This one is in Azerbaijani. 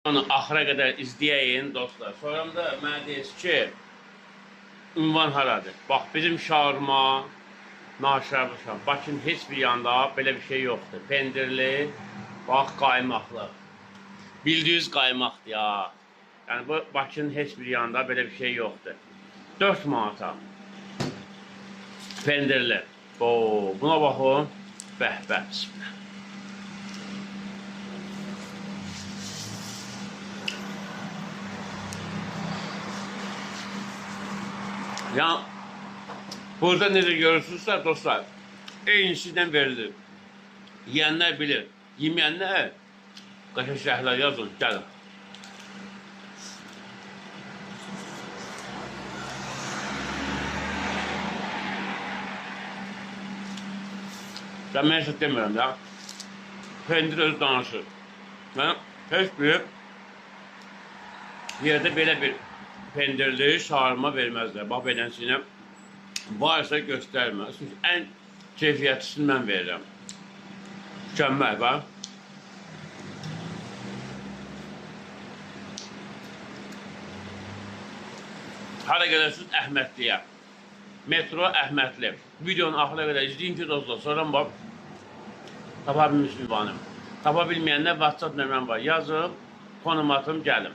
Onu axıra qədər izləyin dostlar. Sonra da mənə deyirsiniz ki, ünvan haradır? Bax, bizim şaurma, naşərli şaurma. Bakının heç bir yanda belə bir şey yoxdur. Pendirli, bax, qaymaqlı. Bildiyiniz qaymaqdır ya. Yəni, bu Bakının heç bir yanda belə bir şey yoxdur. 4 manata. Pendirli. Buna baxın. Bəh-bəh, bismillah. Ya, burada necə görürsünüzsə dostlar, eynisizdən verilir. Yiyənlər bilir, yeməyənlər qəşəng şərhlər yazın, gəlin. Mən heç demirəm ya, pendir özü danışır. Mən heç bir yerdə belə bir pendirli şaurma verməzlər. Bax, beləsinə varsa göstərməz. Çünki ən keyfiyyətlisini mən verirəm. Mükəmməl, bax. Hara gələrsiniz Əhmədliyə. Metro Əhmədli. Videonun axıra qədər izləyin ki, dostlar. Sonra bax, tapa bilmiş ünvanım. Tapa bilməyənlər WhatsApp nömrəm var. Yazın, konum atım, gəlim.